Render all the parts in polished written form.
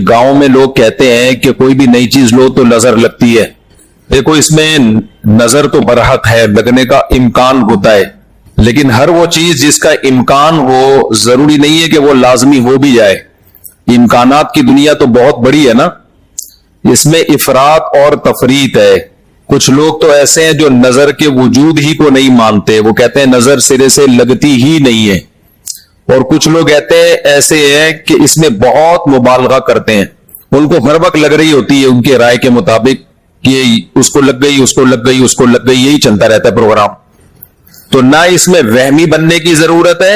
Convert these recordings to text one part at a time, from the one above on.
گاؤں میں لوگ کہتے ہیں کہ کوئی بھی نئی چیز لو تو نظر لگتی ہے. دیکھو اس میں نظر تو برحق ہے, لگنے کا امکان ہوتا ہے, لیکن ہر وہ چیز جس کا امکان ہو ضروری نہیں ہے کہ وہ لازمی ہو بھی جائے. امکانات کی دنیا تو بہت بڑی ہے نا, اس میں افراط اور تفریط ہے. کچھ لوگ تو ایسے ہیں جو نظر کے وجود ہی کو نہیں مانتے, وہ کہتے ہیں نظر سرے سے لگتی ہی نہیں ہے. اور کچھ لوگ ایسے ہیں کہ اس میں بہت مبالغہ کرتے ہیں, ان کو ہر وقت لگ رہی ہوتی ہے ان کے رائے کے مطابق کہ اس کو لگ گئی, اس کو لگ گئی, اس کو لگ گئی, یہی چلتا رہتا ہے پروگرام. تو نہ اس میں وہمی بننے کی ضرورت ہے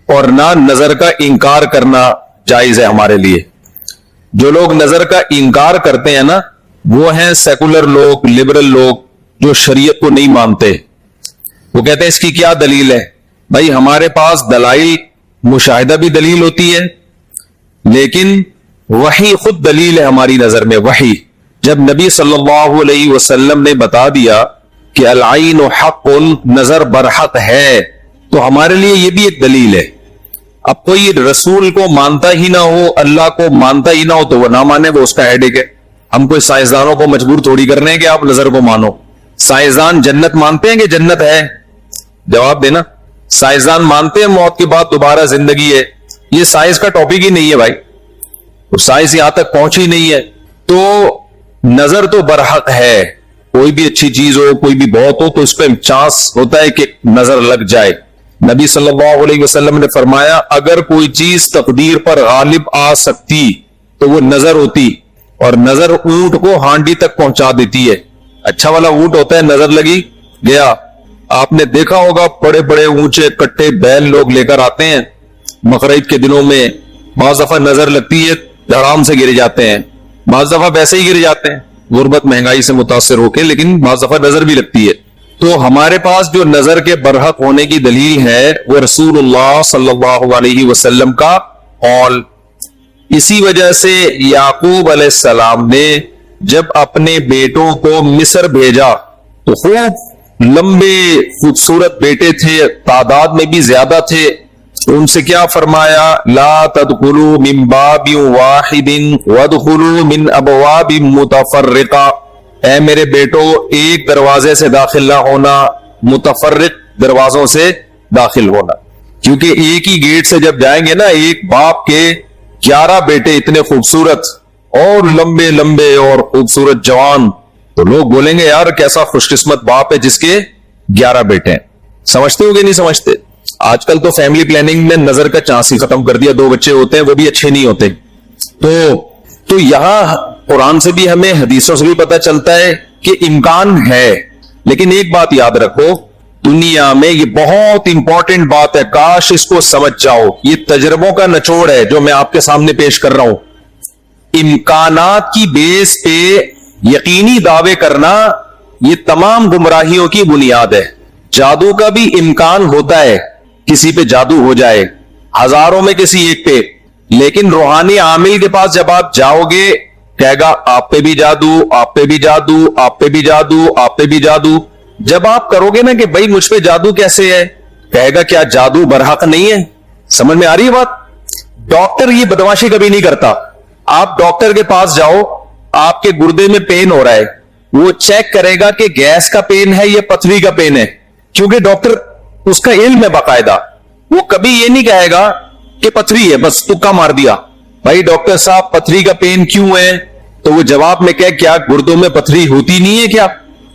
اور نہ نظر کا انکار کرنا جائز ہے ہمارے لیے. جو لوگ نظر کا انکار کرتے ہیں نا, وہ ہیں سیکولر لوگ, لبرل لوگ, جو شریعت کو نہیں مانتے. وہ کہتے ہیں اس کی کیا دلیل ہے؟ بھائی ہمارے پاس دلائل مشاہدہ بھی دلیل ہوتی ہے, لیکن وحی خود دلیل ہے ہماری نظر میں. وحی جب نبی صلی اللہ علیہ وسلم نے بتا دیا کہ العین حق, نظر برحق ہے, تو ہمارے لیے یہ بھی ایک دلیل ہے. اب کوئی رسول کو مانتا ہی نہ ہو, اللہ کو مانتا ہی نہ ہو, تو وہ نہ مانے, وہ اس کا ہیڈیک ہے. ہم کوئی سائنسدانوں کو مجبور تھوڑی کرنے ہیں کہ آپ نظر کو مانو. سائنسدان جنت مانتے ہیں کہ جنت ہے؟ جواب دینا. سائنسدان مانتے ہیں موت کے بعد دوبارہ زندگی ہے؟ یہ سائنس کا ٹاپک ہی نہیں ہے بھائی, اور سائنس یہاں تک پہنچی نہیں ہے. تو نظر تو برحق ہے, کوئی بھی اچھی چیز ہو, کوئی بھی بہت ہو, تو اس پہ چانس ہوتا ہے کہ نظر لگ جائے. نبی صلی اللہ علیہ وسلم نے فرمایا اگر کوئی چیز تقدیر پر غالب آ سکتی تو وہ نظر ہوتی, اور نظر اونٹ کو ہانڈی تک پہنچا دیتی ہے. اچھا والا اونٹ ہوتا ہے, نظر لگی گیا. آپ نے دیکھا ہوگا بڑے بڑے اونچے کٹے بیل لوگ لے کر آتے ہیں بقرعید کے دنوں میں, بعض دفعہ نظر لگتی ہے آرام سے گر جاتے ہیں, بعض دفعہ ویسے ہی گر جاتے ہیں غربت مہنگائی سے متاثر ہو کے, لیکن بعض دفعہ نظر بھی لگتی ہے. تو ہمارے پاس جو نظر کے برحق ہونے کی دلیل ہے وہ رسول اللہ صلی اللہ علیہ وسلم کا قول. اسی وجہ سے یعقوب علیہ السلام نے جب اپنے بیٹوں کو مصر بھیجا تو خوب لمبے خوبصورت بیٹے تھے, تعداد میں بھی زیادہ تھے. ان سے کیا فرمایا؟ لا تدخلوا من باب واحد وادخلوا من ابواب متفرقہ. اے میرے بیٹو, ایک دروازے سے داخل نہ ہونا, متفرق دروازوں سے داخل ہونا. کیونکہ ایک ہی گیٹ سے جب جائیں گے نا, ایک باپ کے 11 بیٹے اتنے خوبصورت اور لمبے لمبے اور خوبصورت جوان, تو لوگ بولیں گے یار کیسا خوش قسمت باپ ہے جس کے 11 بیٹے ہیں. سمجھتے ہو کہ نہیں سمجھتے؟ آج کل تو فیملی پلاننگ میں نظر کا چانس ہی ختم کر دیا. 2 بچے ہوتے ہیں وہ بھی اچھے نہیں ہوتے. تو یہاں قرآن سے بھی ہمیں, حدیثوں سے بھی پتہ چلتا ہے کہ امکان ہے. لیکن ایک بات یاد رکھو, دنیا میں یہ بہت امپورٹنٹ بات ہے, کاش اس کو سمجھ جاؤ. یہ تجربوں کا نچوڑ ہے جو میں آپ کے سامنے پیش کر رہا ہوں. امکانات کی بیس پہ یقینی دعوے کرنا یہ تمام گمراہیوں کی بنیاد ہے. جادو کا بھی امکان ہوتا ہے, کسی پہ جادو ہو جائے, ہزاروں میں کسی ایک پہ, لیکن روحانی عامل کے پاس جب آپ جاؤ گے کہے گا آپ پہ بھی جادو, آپ پہ بھی جادو, آپ پہ بھی جادو, آپ پہ بھی جادو. جب آپ کرو گے نا کہ بھائی مجھ پہ جادو کیسے ہے, کہے گا کیا جادو برحق نہیں ہے؟ سمجھ میں آ رہی ہے بات؟ ڈاکٹر یہ بدماشی کبھی نہیں کرتا. آپ ڈاکٹر کے پاس جاؤ, آپ کے گردے میں پین ہو رہا ہے, وہ چیک کرے گا کہ گیس کا پین ہے یا پتھری کا پین ہے, کیونکہ ڈاکٹر اس کا علم ہے باقاعدہ. وہ کبھی یہ نہیں کہے گا کہ پتھری ہے بس تکا مار دیا. بھائی ڈاکٹر صاحب پتھری کا پین کیوں ہے؟ تو وہ جواب میں کہے کیا گردوں میں پتھری ہوتی نہیں ہے کیا؟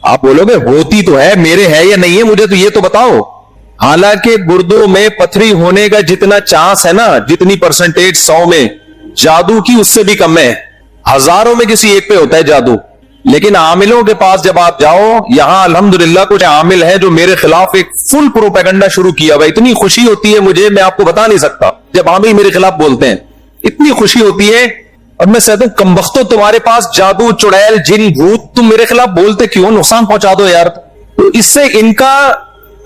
آپ بولو گے ہوتی تو ہے, میرے ہے یا نہیں ہے مجھے تو یہ تو بتاؤ. حالانکہ گردوں میں پتھری ہونے کا جتنا چانس ہے نا, جتنی پرسنٹیج 100 میں, جادو کی اس سے بھی کم ہے. ہزاروں میں کسی ایک پہ ہوتا ہے جادو. لیکن عاملوں کے پاس جب آپ جاؤ, یہاں الحمدللہ کچھ عامل ہیں جو میرے خلاف ایک فل پروپیگنڈا شروع کیا ہوا. اتنی خوشی ہوتی ہے مجھے, میں آپ کو بتا نہیں سکتا. جب عامل میرے خلاف بولتے ہیں اتنی خوشی ہوتی ہے, اور میں کہتا ہوں کمبختو تمہارے پاس جادو, چڑیل, جن, بھوت, تم میرے خلاف بولتے کیوں؟ نقصان پہنچا دو یار. تو اس سے ان کا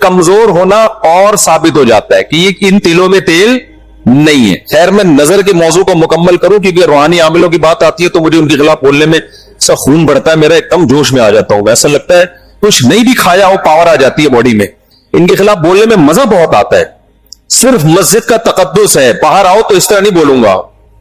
کمزور ہونا اور ثابت ہو جاتا ہے کہ یہ ان تیلوں میں تیل نہیں ہے. خیر میں نظر کے موضوع کو مکمل کروں, کیونکہ روحانی عاملوں کی بات آتی ہے تو مجھے ان کے خلاف بولنے میں سا خون بڑھتا ہے, میرا ایک دم جوش میں آ جاتا ہوں. ایسا لگتا ہے کچھ نہیں بھی کھایا ہو, پاور آ جاتی ہے باڈی میں. ان کے خلاف بولنے میں مزہ بہت آتا ہے. صرف مسجد کا تقدس ہے, باہر آؤ تو اس طرح نہیں بولوں گا.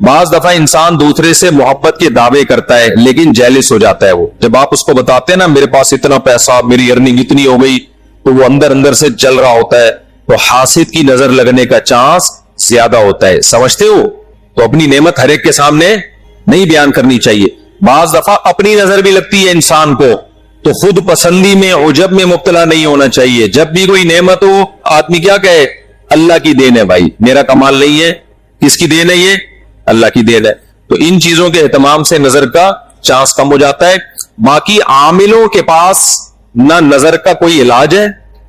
بعض دفعہ انسان دوسرے سے محبت کے دعوے کرتا ہے لیکن جیلس ہو جاتا ہے. وہ جب آپ اس کو بتاتے ہیں نا میرے پاس اتنا پیسہ, میری ارننگ اتنی ہو گئی, تو وہ اندر اندر سے جل رہا ہوتا ہے. تو حاسد کی نظر لگنے کا چانس زیادہ ہوتا ہے. سمجھتے ہو؟ تو اپنی نعمت ہر ایک کے سامنے نہیں بیان کرنی چاہیے. بعض دفعہ اپنی نظر بھی لگتی ہے انسان کو, تو خود پسندی میں عجب میں مبتلا نہیں ہونا چاہیے. جب بھی کوئی نعمت ہو آدمی کیا کہے, اللہ کی دین ہے بھائی, میرا کمال نہیں ہے. کس کی دین ہے؟ یہ اللہ کی دین ہے. تو ان چیزوں کے اہتمام سے نظر کا چانس کم ہو جاتا ہے. باقی عاملوں کے پاس نہ نظر کا کوئی علاج ہے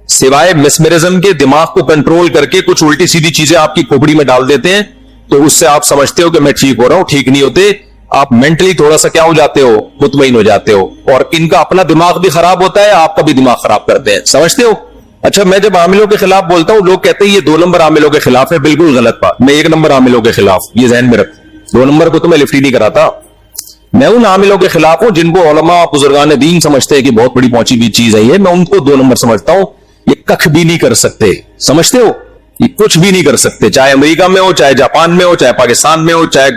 سوائے مسمرزم کے. دماغ کو کنٹرول کر کے کچھ الٹی سیدھی چیزیں آپ کی کھوپڑی میں ڈال دیتے ہیں, تو اس سے آپ سمجھتے ہو کہ میں ٹھیک ہو رہا ہوں. ٹھیک نہیں ہوتے, آپ مینٹلی تھوڑا سا کیا ہو جاتے ہو, مطمئن ہو جاتے ہو. اور ان کا اپنا دماغ بھی خراب ہوتا ہے, آپ کا بھی دماغ خراب کرتے ہیں. سمجھتے ہو؟ اچھا, میں جب عاملوں کے خلاف بولتا ہوں لوگ کہتے ہیں یہ 2 نمبر عاملوں کے خلاف ہے. بالکل غلط بات. میں 1 نمبر عاملوں کے خلاف, یہ ذہن میں رکھ. 2 نمبر کو تو میں لفٹ ہی نہیں کراتا. میں ان عاملوں کے خلاف ہوں جن کو علماء بزرگان دین سمجھتے ہیں کہ بہت بڑی پہنچی ہوئی چیز ہے یہ. میں ان کو 2 نمبر سمجھتا ہوں. یہ کخ بھی نہیں کر سکتے. سمجھتے ہو؟ یہ کچھ بھی نہیں کر سکتے, چاہے امریکہ میں ہو, چاہے جاپان میں ہو, چاہے پاکستان میں ہو, چاہے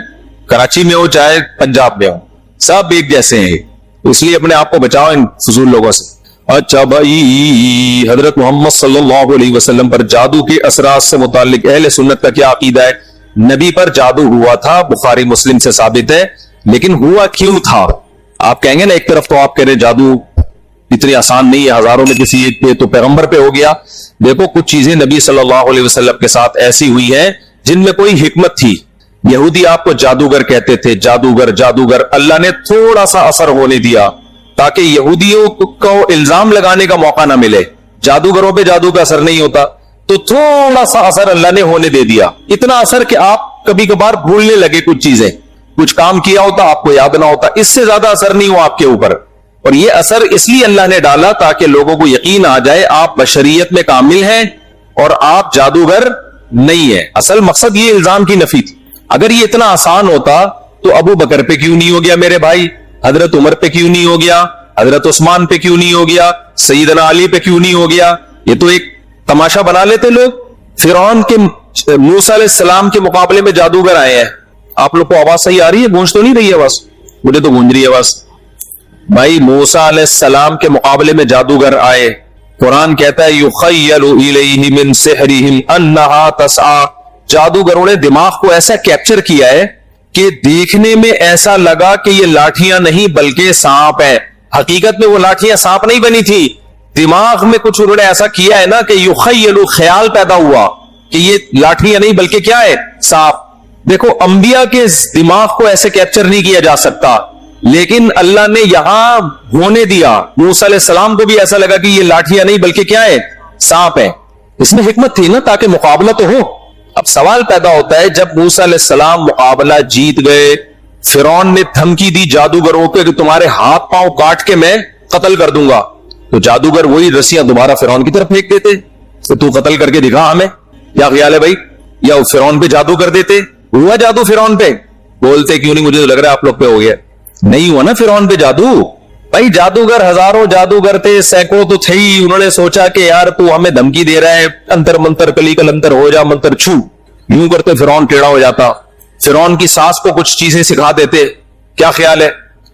کراچی میں ہو, چاہے پنجاب میں ہو, سب ایک جیسے ہیں. اس لیے اپنے آپ کو بچاؤ ان فضول لوگوں سے. اچھا بھائی, حضرت محمد صلی اللہ علیہ وسلم پر جادو کے اثرات سے متعلق اہل سنت کا کیا عقیدہ ہے؟ نبی پر جادو ہوا تھا, بخاری مسلم سے ثابت ہے, لیکن ہوا کیوں تھا؟ آپ کہیں گے نا ایک طرف تو آپ کہہ رہے جادو اتنی آسان نہیں ہے, ہزاروں میں کسی ایک پہ, تو پیغمبر پہ ہو گیا. دیکھو کچھ چیزیں نبی صلی اللہ علیہ وسلم کے ساتھ ایسی ہوئی ہیں جن میں کوئی حکمت تھی. یہودی آپ کو جادوگر کہتے تھے, جادوگر جادوگر. اللہ نے تھوڑا سا اثر ہونے دیا تاکہ یہودیوں کو الزام لگانے کا موقع نہ ملے. جادوگروں پہ جادو کا اثر نہیں ہوتا, تو تھوڑا سا اثر اللہ نے ہونے دے دیا. اتنا اثر کہ آپ کبھی کبھار بھولنے لگے کچھ چیزیں, کچھ کام کیا ہوتا آپ کو یاد نہ ہوتا. اس سے زیادہ اثر نہیں ہوا آپ کے اوپر. اور یہ اثر اس لیے اللہ نے ڈالا تاکہ لوگوں کو یقین آ جائے آپ بشریت میں کامل ہیں اور آپ جادوگر نہیں ہیں. اصل مقصد یہ الزام کی نفی تھی. اگر یہ اتنا آسان ہوتا تو ابو بکر پہ کیوں نہیں ہو گیا میرے بھائی, حضرت عمر پہ کیوں نہیں ہو گیا, حضرت عثمان پہ کیوں نہیں ہو گیا, سیدنا علی پہ کیوں نہیں ہو گیا؟ یہ تو ایک تماشا بنا لیتے لوگ. فرعون کے موسیٰ علیہ السلام کے مقابلے میں جادوگر آئے ہیں. آپ لوگ کو آواز صحیح آ رہی ہے؟ گونج تو نہیں رہی ہے آواز؟ مجھے تو گونج رہی ہے آواز. بھائی موسیٰ علیہ السلام کے مقابلے میں جادوگر آئے. قرآن کہتا ہے یخیل الیہ من سحرہم انہا تسعی. جادوگروں نے دماغ کو ایسا کیپچر کیا ہے کہ دیکھنے میں ایسا لگا کہ یہ لاٹھیاں نہیں بلکہ سانپ ہے. حقیقت میں وہ لاٹھیاں سانپ نہیں بنی تھی, دماغ میں کچھ انہوں نے ایسا کیا ہے نا کہ یخیل, خیال پیدا ہوا کہ یہ لاٹھیاں نہیں بلکہ کیا ہے, سانپ. دیکھو انبیاء کے دماغ کو ایسے کیپچر نہیں کیا جا سکتا, لیکن اللہ نے یہاں ہونے دیا. موسیٰ علیہ السلام کو بھی ایسا لگا کہ یہ لاٹھیاں نہیں بلکہ کیا ہے, سانپ ہے. اس میں حکمت تھی نا تاکہ مقابلہ تو ہو. اب سوال پیدا ہوتا ہے جب موسیٰ علیہ السلام مقابلہ جیت گئے, فرعون نے دھمکی دی جادوگروں کو کہ تمہارے ہاتھ پاؤں کاٹ کے میں قتل کر دوں گا, تو جادوگر وہی رسیاں دوبارہ فرعون کی طرف پھینک دیتے کہ تو قتل کر کے دکھا ہمیں. کیا خیال ہے بھائی؟ یا فرعون پہ جادو کر دیتے. ہوا جادو فرعون پہ؟ بولتے کیوں نہیں؟ مجھے تو لگ رہا ہے آپ لوگ پہ ہو گیا. نہیں ہوا نا فرعون پہ جادو. بھائی جادوگر ہزاروں جادوگر تھے, سینکڑوں تو تھے ہی. انہوں نے سوچا کہ یار تو ہمیں دھمکی دے رہا ہے, انتر منتر کلی کلنتر ہو جا منتر چھو, یوں کرتے فرعون ٹیڑھا ہو جاتا. فرعون کی ساس کو کچھ چیزیں سکھا دیتے. کیا خیال ہے؟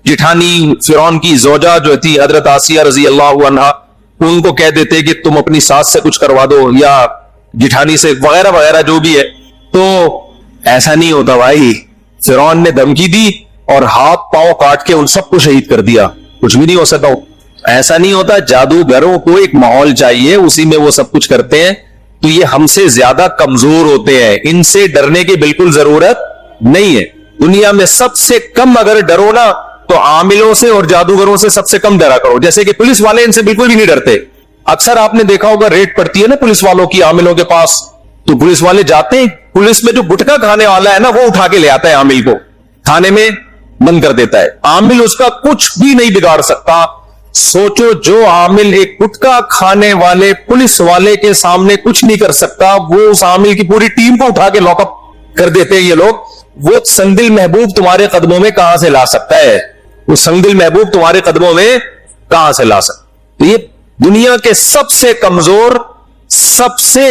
جٹھانی فرعون کی زوجہ جو تھی حضرت آسیہ رضی اللہ عنہا, ان کو کہہ دیتے کہ تم اپنی ساس سے کچھ کروا دو یا جٹھانی سے, وغیرہ وغیرہ جو بھی ہے. تو ایسا نہیں ہوتا بھائی. فرعون نے دھمکی دی اور ہاتھ پاؤں کاٹ کے ان سب کو شہید کر دیا. کچھ بھی نہیں ہو سکتا. ایسا نہیں ہوتا. جادوگروں کو ایک ماحول چاہیے, اسی میں وہ سب کچھ کرتے ہیں. تو یہ ہم سے زیادہ کمزور ہوتے ہیں, ان سے ڈرنے کی بالکل ضرورت نہیں ہے. دنیا میں سب سے کم اگر ڈرو نا تو عاملوں سے اور جادوگروں سے سب سے کم ڈرا کرو. جیسے کہ پولیس والے ان سے بالکل بھی نہیں ڈرتے. اکثر آپ نے دیکھا ہوگا ریڈ پڑتی ہے نا پولیس والوں کی عاملوں کے پاس, تو پولیس والے جاتے ہیں, پولیس میں جو گٹکا کھانے والا ہے نا وہ اٹھا کے لے آتا ہے عامل کو, تھانے میں بند کر دیتا ہے. عامل اس کا کچھ بھی نہیں بگاڑ سکتا. سوچو جو عامل ایک گٹکا کھانے والے پولیس والے کے سامنے کچھ نہیں کر سکتا, وہ اس عامل کی پوری ٹیم کو اٹھا کے لاک اپ کر دیتے ہیں یہ لوگ. وہ سنگدل محبوب تمہارے قدموں میں کہاں سے لا سکتا ہے؟ وہ سنگدل محبوب تمہارے قدموں میں کہاں سے لا سکتا؟ یہ دنیا کے سب سے کمزور, سب سے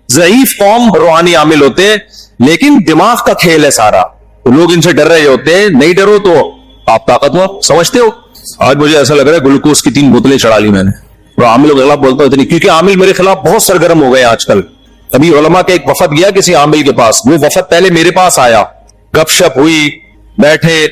ضعیف قوم روحانی عامل ہوتے ہیں, لیکن دماغ کا کھیل ہے سارا. تو لوگ ان سے ڈر رہے ہوتے ہیں. نہیں ڈرو تو آپ طاقتور سمجھتے ہو. آج مجھے ایسا لگ رہا ہے گلوکوز کی 3 بوتلیں چڑھا لی میں نے. اور عامل کے خلاف بولتا ہوں اتنی, کیونکہ عامل میرے خلاف بہت سرگرم ہو گئے آج کل. ابھی علماء کے ایک وفد گیا کسی عامل کے پاس, وہ وفد پہلے میرے پاس آیا, گپ شپ ہوئی, بیٹھے,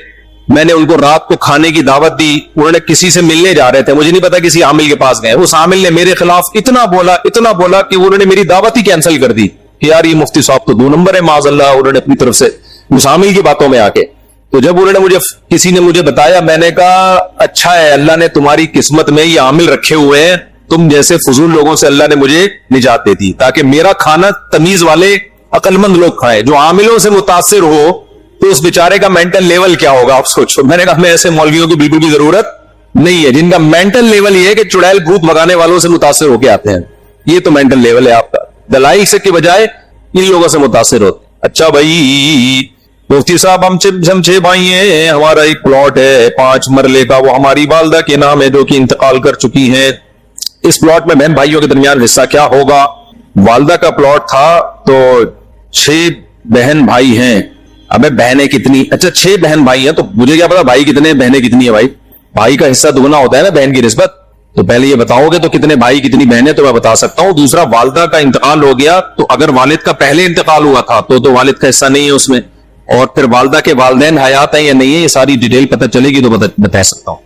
میں نے ان کو رات کو کھانے کی دعوت دی. انہوں نے کسی سے ملنے جا رہے تھے, مجھے نہیں پتا کسی عامل کے پاس گئے. اس عامل نے میرے خلاف اتنا بولا کہ انہوں نے میری دعوت ہی کینسل کر دی کہ یار یہ مفتی صاحب تو 2 نمبر ہے معاذ اللہ. انہوں نے اپنی طرف سے اس عامل کی باتوں میں آ کے, تو جب انہوں نے کسی نے مجھے بتایا, میں نے کہا اچھا ہے اللہ نے تمہاری قسمت میں یہ عامل رکھے ہوئے ہیں, تم جیسے فضول لوگوں سے اللہ نے مجھے نجات دے دی تاکہ میرا کھانا تمیز والے عقل مند لوگ کھائیں. جو عاملوں سے متاثر ہو تو اس بیچارے کا مینٹل لیول کیا ہوگا آپ سوچو. میں نے کہا ہمیں ایسے مولویوں کی بالکل بھی ضرورت نہیں ہے جن کا مینٹل لیول یہ ہے کہ چڑیل بھوت بگانے والوں سے متاثر ہو کے آتے ہیں. یہ تو مینٹل لیول ہے آپ کا, دلائل سے کے بجائے ان لوگوں سے متاثر ہوتے. اچھا بھائی مفتی صاحب ہم 6 بھائی ہیں, ہمارا ایک پلاٹ ہے 5 مرلے کا, وہ ہماری والدہ کے نام ہے جو کہ انتقال کر چکی ہیں. اس پلاٹ میں بہن بھائیوں کے درمیان حصہ کیا ہوگا؟ والدہ کا پلاٹ تھا تو 6 بہن بھائی ہیں. ابے بہنیں کتنی؟ اچھا 6 بہن بھائی ہیں, تو مجھے کیا پتا بھائی کتنے بہنیں کتنی ہیں. بھائی کا حصہ دگنا ہوتا ہے نا بہن کی نسبت. تو پہلے یہ بتاؤ گے تو کتنے بھائی کتنی بہنیں تو میں بتا سکتا ہوں. دوسرا والدہ کا انتقال ہو گیا, تو اگر والد کا پہلے انتقال ہوا تھا تو والد کا حصہ نہیں ہے اس میں, اور پھر والدہ کے والدین حیات ہیں یا نہیں ہے, یہ ساری ڈیٹیل پتہ چلے گی تو بتا سکتا ہوں.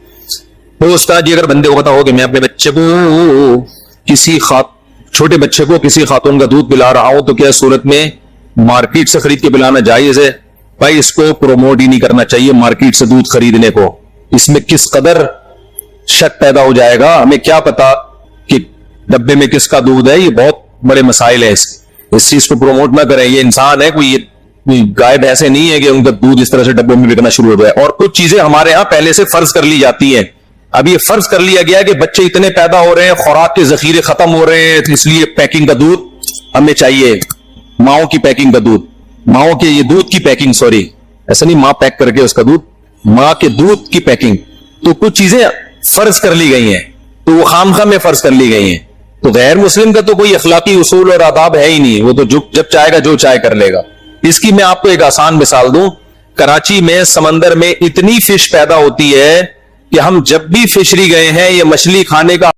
تو استاد جی اگر بندے کو پتا ہو کہ میں اپنے بچے کو چھوٹے بچے کو کسی خاتون کا دودھ پلا رہا ہوں, تو کیا صورت میں مارکیٹ سے خرید کے پلانا جائز ہے؟ بھائی اس کو پروموٹ ہی نہیں کرنا چاہیے مارکیٹ سے دودھ خریدنے کو. اس میں کس قدر شک پیدا ہو جائے گا, ہمیں کیا پتا کہ ڈبے میں کس کا دودھ ہے. یہ بہت بڑے مسائل ہیں, اس چیز کو پروموٹ نہ کریں. یہ انسان ہے, کوئی گائے ایسے نہیں ہے کہ ان کا دودھ اس طرح سے ڈبوں میں بکنا شروع ہو جائے. اور کچھ چیزیں ہمارے ہاں پہلے سے فرض کر لی جاتی ہیں. اب یہ فرض کر لیا گیا کہ بچے اتنے پیدا ہو رہے ہیں, خوراک کے ذخیرے ختم ہو رہے ہیں, اس لیے پیکنگ کا دودھ ہمیں چاہیے. ماؤں کی پیکنگ کا دودھ, ماؤں کے یہ دودھ کی پیکنگ, سوری ایسا نہیں ماں پیک کر کے اس کا دودھ, ماں کے دودھ کی پیکنگ. تو کچھ چیزیں فرض کر لی گئی ہیں, تو وہ خامخواہ میں فرض کر لی گئی ہیں. تو غیر مسلم کا تو کوئی اخلاقی اصول اور آداب ہے ہی نہیں, وہ تو جب چاہے گا جو چاہے کر لے گا. اس کی میں آپ کو ایک آسان مثال دوں. کراچی میں سمندر میں اتنی فش پیدا ہوتی ہے کہ ہم جب بھی فشری گئے ہیں یہ مچھلی کھانے کا